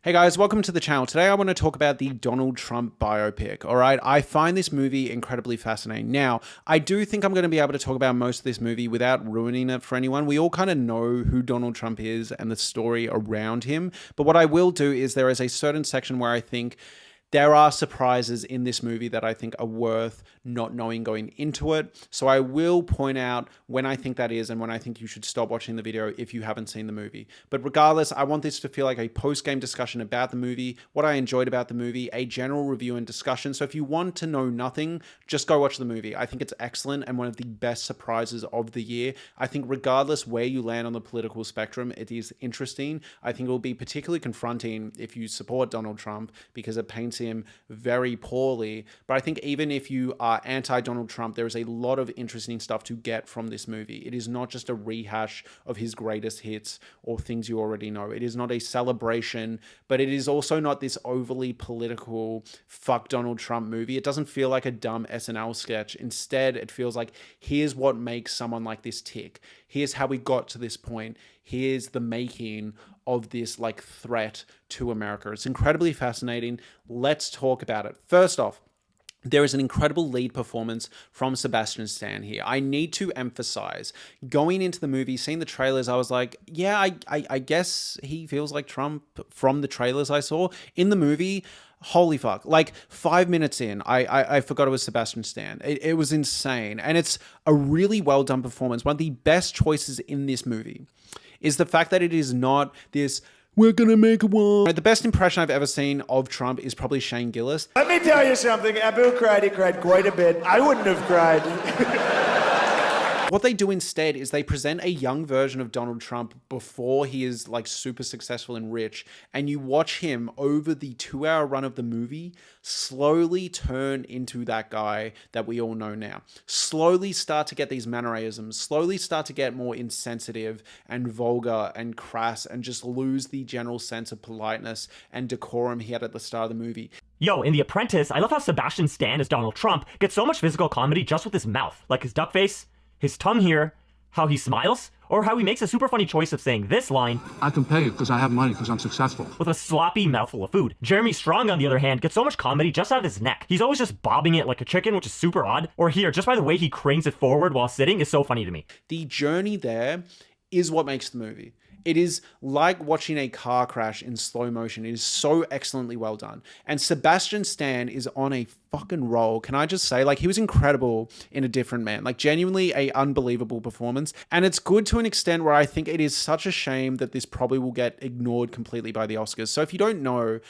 Hey guys, welcome to the channel. Today I want to talk about the Donald Trump biopic, alright? I find this movie incredibly fascinating. Now, I do think I'm going to be able to talk about most of this movie without ruining it for anyone. We all kind of know who Donald Trump is and the story around him, but what I will do is there is a certain section where I think there are surprises in this movie that I think are worth not knowing going into it. So I will point out when I think that is and when I think you should stop watching the video if you haven't seen the movie. But regardless, I want this to feel like a post-game discussion about the movie, what I enjoyed about the movie, a general review and discussion. So if you want to know nothing, just go watch the movie. I think it's excellent and one of the best surprises of the year. I think regardless where you land on the political spectrum, it is interesting. I think it will be particularly confronting if you support Donald Trump because it paints him very poorly. But I think even if you are anti-Donald Trump, there is a lot of interesting stuff to get from this movie. It is not just a rehash of his greatest hits or things you already know. It is not a celebration, but it is also not this overly political fuck Donald Trump movie. It doesn't feel like a dumb SNL sketch. Instead, it feels like here's what makes someone like this tick. Here's how we got to this point. Here's the making of this like threat to America. It's incredibly fascinating. Let's talk about it. First off, there is an incredible lead performance from Sebastian Stan here. I need to emphasize, going into the movie, seeing the trailers, I was like, yeah, I guess he feels like Trump from the trailers I saw. In the movie, holy fuck, like 5 minutes in, I forgot it was Sebastian Stan. It was insane. And it's a really well done performance. One of the best choices in this movie is the fact that it is not this we're gonna make one. The best impression I've ever seen of Trump is probably Shane Gillis. Let me tell you something. Abu cried. He cried quite a bit. I wouldn't have cried. What they do instead is they present a young version of Donald Trump before he is like super successful and rich. And you watch him over the 2-hour run of the movie slowly turn into that guy that we all know now. Slowly start to get these mannerisms, slowly start to get more insensitive and vulgar and crass and just lose the general sense of politeness and decorum he had at the start of the movie. Yo, in The Apprentice, I love how Sebastian Stan as Donald Trump gets so much physical comedy just with his mouth. Like his duck face, his tongue here, how he smiles, or how he makes a super funny choice of saying this line, I can pay you because I have money because I'm successful, with a sloppy mouthful of food. Jeremy Strong, on the other hand, gets so much comedy just out of his neck. He's always just bobbing it like a chicken, which is super odd. Or here, just by the way he cranes it forward while sitting is so funny to me. The journey there is what makes the movie. It is like watching a car crash in slow motion. It is so excellently well done. And Sebastian Stan is on a fucking roll. Can I just say, like, he was incredible in A Different Man. Like, genuinely a unbelievable performance. And it's good to an extent where I think it is such a shame that this probably will get ignored completely by the Oscars. So if you don't know,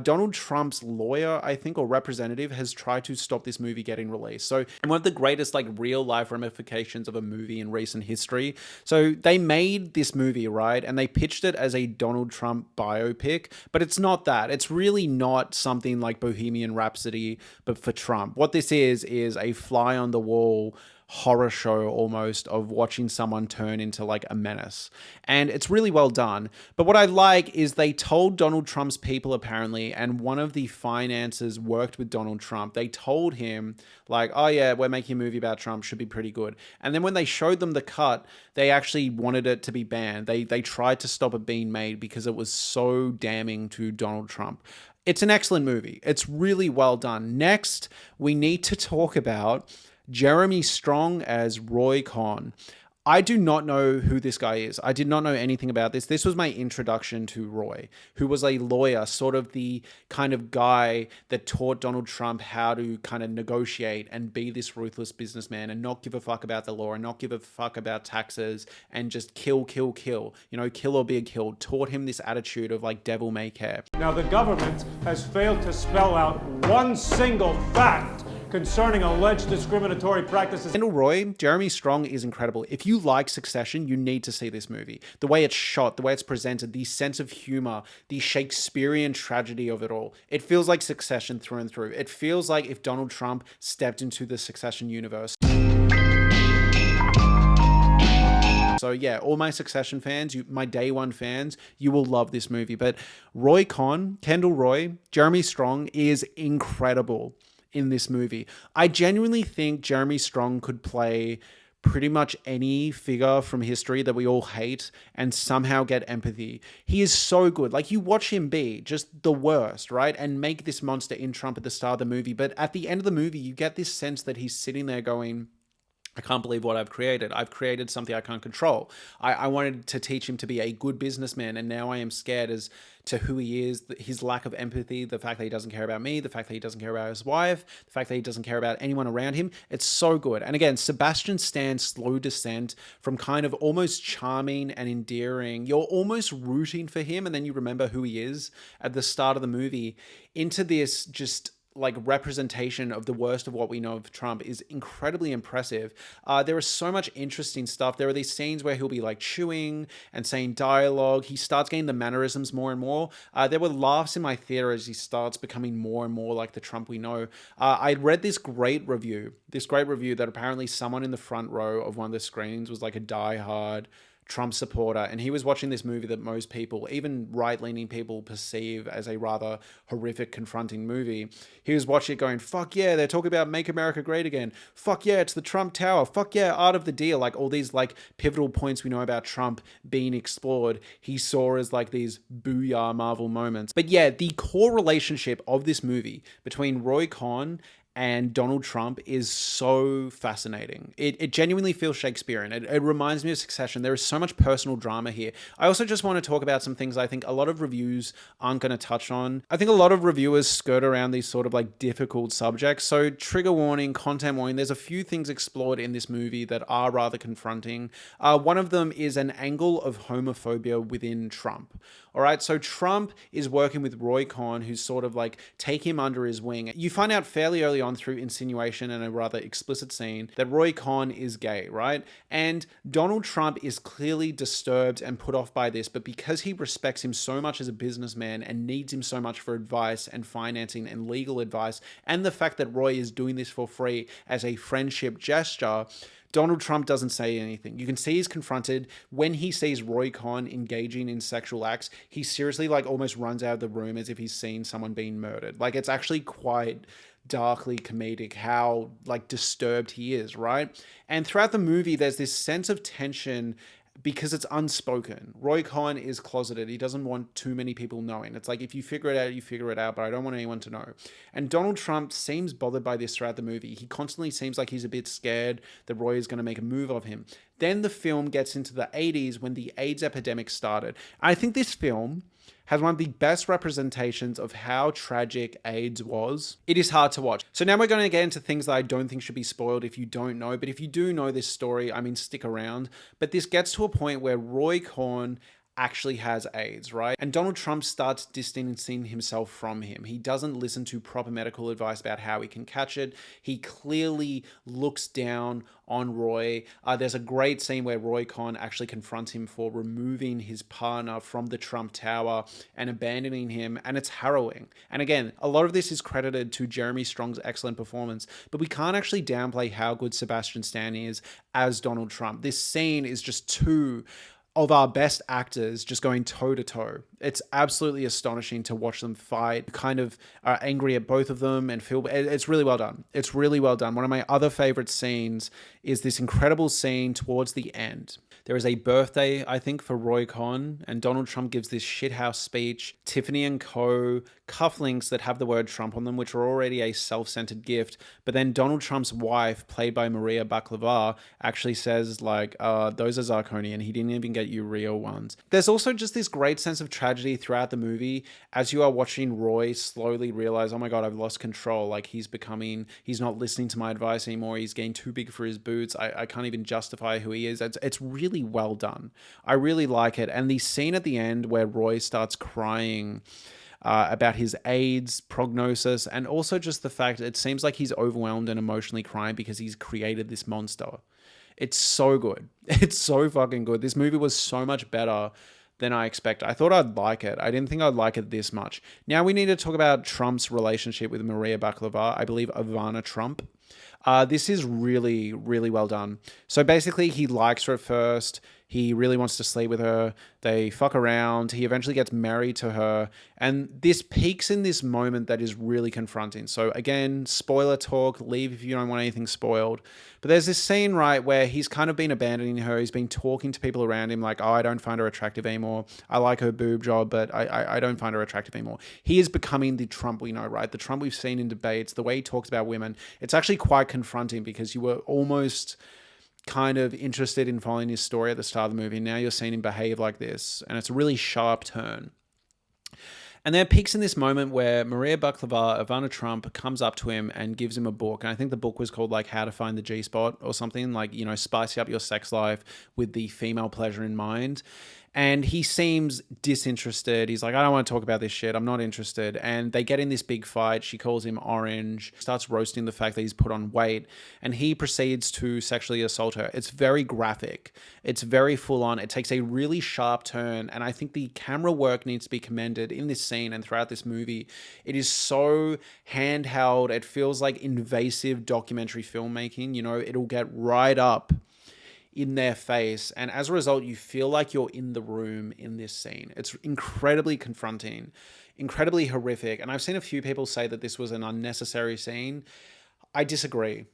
Donald Trump's lawyer, I think, or representative, has tried to stop this movie getting released. So, and one of the greatest, like, real life ramifications of a movie in recent history. So they made this movie, right? And they pitched it as a Donald Trump biopic, but it's not that. It's really not something like Bohemian Rhapsody, but for Trump. What this is a fly on the wall horror show almost of watching someone turn into like a menace. And it's really well done. But what I like is they told Donald Trump's people apparently, and one of the financiers worked with Donald Trump. They told him like, oh yeah, we're making a movie about Trump, should be pretty good. And then when they showed them the cut, they actually wanted it to be banned. They tried to stop it being made because it was so damning to Donald Trump. It's an excellent movie. It's really well done. Next, we need to talk about Jeremy Strong as Roy Cohn. I do not know who this guy is. I did not know anything about this. This was my introduction to Roy, who was a lawyer, sort of the kind of guy that taught Donald Trump how to kind of negotiate and be this ruthless businessman and not give a fuck about the law and not give a fuck about taxes and just kill, kill, kill. You know, kill or be killed. Taught him this attitude of like devil may care. Now the government has failed to spell out one single fact concerning alleged discriminatory practices. Kendall Roy, Jeremy Strong is incredible. If you like Succession, you need to see this movie. The way it's shot, the way it's presented, the sense of humor, the Shakespearean tragedy of it all. It feels like Succession through and through. It feels like if Donald Trump stepped into the Succession universe. So yeah, all my Succession fans, my day one fans, you will love this movie. But Roy Cohn, Kendall Roy, Jeremy Strong is incredible in this movie. I genuinely think Jeremy Strong could play pretty much any figure from history that we all hate and somehow get empathy. He is so good. Like, you watch him be just the worst, right? And make this monster in Trump at the start of the movie. But at the end of the movie, you get this sense that he's sitting there going, I can't believe what I've created. I've created something I can't control. I wanted to teach him to be a good businessman, and now I am scared as to who he is, his lack of empathy, the fact that he doesn't care about me, the fact that he doesn't care about his wife, the fact that he doesn't care about anyone around him. It's so good. And again, Sebastian Stan's slow descent from kind of almost charming and endearing, you're almost rooting for him, and then you remember who he is at the start of the movie, into this just like representation of the worst of what we know of Trump is incredibly impressive. There is so much interesting stuff. There are these scenes where he'll be like chewing and saying dialogue. He starts getting the mannerisms more and more. There were laughs in my theater as he starts becoming more and more like the Trump we know. I read this great review that apparently someone in the front row of one of the screenings was like a diehard Trump supporter, and he was watching this movie that most people, even right-leaning people, perceive as a rather horrific, confronting movie. He was watching it going, fuck yeah, they're talking about Make America Great Again. Fuck yeah, it's the Trump Tower. Fuck yeah, Art of the Deal. Like, all these like pivotal points we know about Trump being explored, he saw as like these booyah Marvel moments. But yeah, the core relationship of this movie between Roy Cohn and Donald Trump is so fascinating. It genuinely feels Shakespearean. It reminds me of Succession. There is so much personal drama here. I also just want to talk about some things I think a lot of reviews aren't going to touch on. I think a lot of reviewers skirt around these sort of like difficult subjects. So trigger warning, content warning, there's a few things explored in this movie that are rather confronting. One of them is an angle of homophobia within Trump. All right, so Trump is working with Roy Cohn, who's sort of like take him under his wing. You find out fairly early on through insinuation and a rather explicit scene that Roy Cohn is gay, right? And Donald Trump is clearly disturbed and put off by this, but because he respects him so much as a businessman and needs him so much for advice and financing and legal advice, and the fact that Roy is doing this for free as a friendship gesture, Donald Trump doesn't say anything. You can see he's confronted. When he sees Roy Cohn engaging in sexual acts, he seriously like almost runs out of the room as if he's seen someone being murdered. Like, it's actually quite darkly comedic how like disturbed he is, right? And throughout the movie, there's this sense of tension because it's unspoken. Roy Cohn is closeted. He doesn't want too many people knowing. It's like, if you figure it out, you figure it out, but I don't want anyone to know. And Donald Trump seems bothered by this throughout the movie. He constantly seems like he's a bit scared that Roy is going to make a move of him. Then the film gets into the 80s when the AIDS epidemic started. I think this film has one of the best representations of how tragic AIDS was. It is hard to watch. So now we're going to get into things that I don't think should be spoiled if you don't know. But if you do know this story, I mean, stick around. But this gets to a point where Roy Cohn actually has AIDS, right? And Donald Trump starts distancing himself from him. He doesn't listen to proper medical advice about how he can catch it. He clearly looks down on Roy. There's a great scene where Roy Cohn actually confronts him for removing his partner from the Trump Tower and abandoning him, and it's harrowing. And again, a lot of this is credited to Jeremy Strong's excellent performance, but we can't actually downplay how good Sebastian Stan is as Donald Trump. This scene is just two of our best actors just going toe to toe. It's absolutely astonishing to watch them fight. You kind of are angry at both of them and feel it's really well done. It's really well done. One of my other favorite scenes is this incredible scene towards the end. There is a birthday, I think, for Roy Cohn, and Donald Trump gives this shithouse speech. Tiffany & Co. cufflinks that have the word Trump on them, which are already a self-centered gift. But then Donald Trump's wife, played by Maria Baklava, actually says, like, those are zirconian. He didn't even get you real ones. There's also just this great sense of tragedy throughout the movie as you are watching Roy slowly realize, oh my God, I've lost control. Like, he's not listening to my advice anymore. He's getting too big for his boots. I can't even justify who he is. It's really well done. I really like it. And the scene at the end where Roy starts crying about his AIDS prognosis, and also just the fact it seems like he's overwhelmed and emotionally crying because he's created this monster. It's so good. It's so fucking good. This movie was so much better than I expected. I thought I'd like it. I didn't think I'd like it this much. Now we need to talk about Trump's relationship with Maria Baklava. I believe Ivana Trump. This is really, really well done. So basically, he likes her at first. He really wants to sleep with her. They fuck around. He eventually gets married to her. And this peaks in this moment that is really confronting. So again, spoiler talk, leave if you don't want anything spoiled. But there's this scene, right, where he's kind of been abandoning her. He's been talking to people around him like, oh, I don't find her attractive anymore. I like her boob job, but I don't find her attractive anymore. He is becoming the Trump we know, right? The Trump we've seen in debates, the way he talks about women. It's actually quite confronting because you were almost kind of interested in following his story at the start of the movie. Now you're seeing him behave like this, and it's a really sharp turn. And there are peaks in this moment where Maria Baklava, Ivana Trump, comes up to him and gives him a book. And I think the book was called like How to Find the G-Spot or something, like, you know, spicing up your sex life with the female pleasure in mind. And he seems disinterested. He's like, I don't want to talk about this shit. I'm not interested. And they get in this big fight. She calls him orange, starts roasting the fact that he's put on weight. And he proceeds to sexually assault her. It's very graphic. It's very full on. It takes a really sharp turn. And I think the camera work needs to be commended in this scene and throughout this movie. It is so handheld. It feels like invasive documentary filmmaking. You know, it'll get right up in their face, and as a result you feel like you're in the room in this scene. It's incredibly confronting, incredibly horrific, and I've seen a few people say that this was an unnecessary scene. I disagree.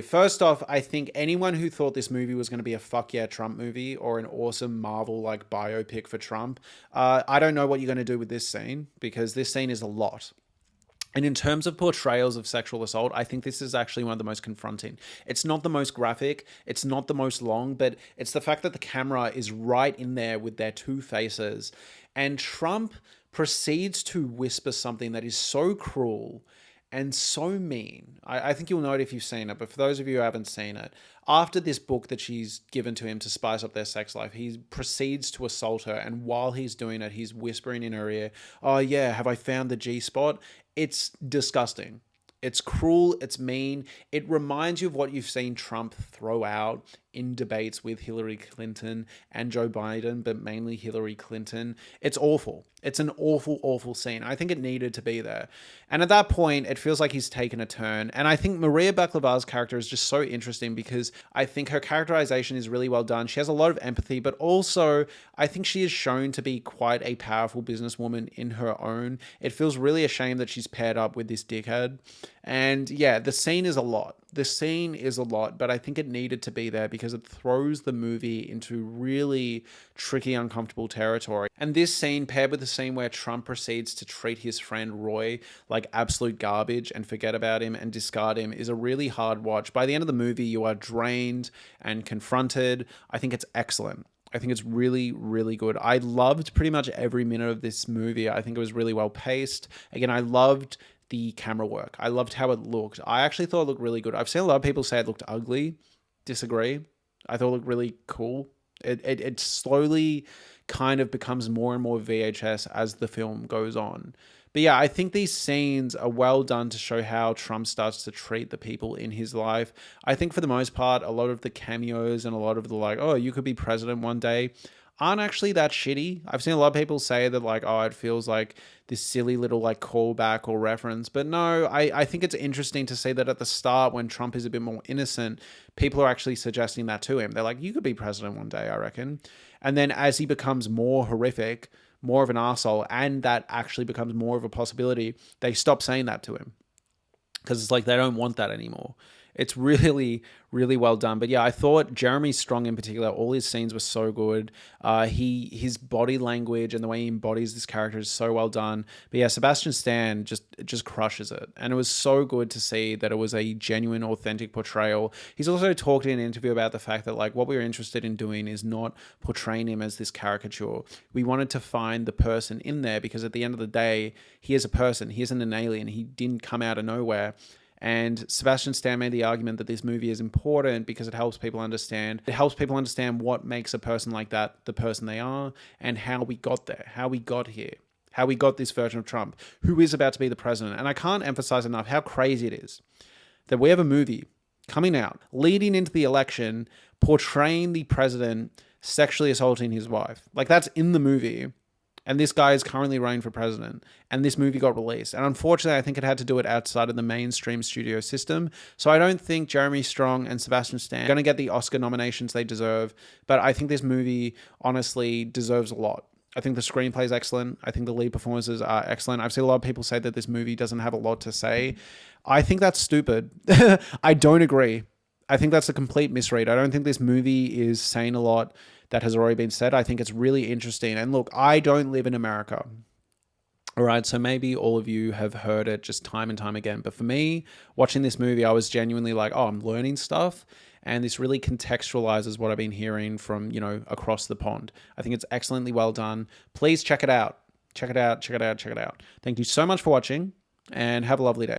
First off, I think anyone who thought this movie was going to be a fuck yeah Trump movie or an awesome Marvel like biopic for Trump, I don't know what you're going to do with this scene, because this scene is a lot. And in terms of portrayals of sexual assault, I think this is actually one of the most confronting. It's not the most graphic, it's not the most long, but it's the fact that the camera is right in there with their two faces. And Trump proceeds to whisper something that is so cruel and so mean. I think you'll know it if you've seen it, but for those of you who haven't seen it, after this book that she's given to him to spice up their sex life, he proceeds to assault her, and while he's doing it, he's whispering in her ear, oh yeah, have I found the G-spot? It's disgusting. It's cruel, it's mean. It reminds you of what you've seen Trump throw out in debates with Hillary Clinton and Joe Biden, but mainly Hillary Clinton. It's awful. It's an awful, awful scene. I think it needed to be there. And at that point, it feels like he's taken a turn. And I think Maria Baklava's character is just so interesting because I think her characterization is really well done. She has a lot of empathy, but also I think she is shown to be quite a powerful businesswoman in her own. It feels really a shame that she's paired up with this dickhead. And yeah, the scene is a lot. But I think it needed to be there because it throws the movie into really tricky, uncomfortable territory. And this scene, paired with the scene where Trump proceeds to treat his friend Roy like absolute garbage and forget about him and discard him, is a really hard watch. By the end of the movie, you are drained and confronted. I think it's excellent. I think it's really, really good. I loved pretty much every minute of this movie. I think it was really well paced. Again, I loved the camera work. I loved how it looked. I actually thought it looked really good. I've seen a lot of people say it looked ugly. Disagree. I thought it looked really cool. It slowly kind of becomes more and more VHS as the film goes on. But yeah, I think these scenes are well done to show how Trump starts to treat the people in his life. I think for the most part, a lot of the cameos and a lot of the like, oh, you could be president one day, aren't actually that shitty. I've seen a lot of people say that like, oh, it feels like this silly little like callback or reference. But no, I think it's interesting to see that at the start when Trump is a bit more innocent, people are actually suggesting that to him. They're like, you could be president one day, I reckon. And then as he becomes more horrific, more of an arsehole, and that actually becomes more of a possibility, they stop saying that to him. Because it's like they don't want that anymore. It's really, really well done. But yeah, I thought Jeremy Strong in particular, all his scenes were so good. His body language and the way he embodies this character is so well done. But yeah, Sebastian Stan just crushes it. And it was so good to see that it was a genuine, authentic portrayal. He's also talked in an interview about the fact that like what we were interested in doing is not portraying him as this caricature. We wanted to find the person in there because at the end of the day, he is a person. He isn't an alien. He didn't come out of nowhere. And Sebastian Stan made the argument that this movie is important because it helps people understand. It helps people understand what makes a person like that the person they are and how we got there, how we got here, how we got this version of Trump, who is about to be the president. And I can't emphasize enough how crazy it is that we have a movie coming out, leading into the election, portraying the president sexually assaulting his wife. Like that's in the movie. And this guy is currently running for president. And this movie got released. And unfortunately, I think it had to do it outside of the mainstream studio system. So I don't think Jeremy Strong and Sebastian Stan are going to get the Oscar nominations they deserve. But I think this movie honestly deserves a lot. I think the screenplay is excellent. I think the lead performances are excellent. I've seen a lot of people say that this movie doesn't have a lot to say. I think that's stupid. I don't agree. I think that's a complete misread. I don't think this movie is saying a lot that has already been said. I think it's really interesting. And look, I don't live in America. All right, so maybe all of you have heard it just time and time again. But for me, watching this movie, I was genuinely like, oh, I'm learning stuff. And this really contextualizes what I've been hearing from, across the pond. I think it's excellently well done. Please check it out. Check it out, check it out, check it out. Thank you so much for watching and have a lovely day.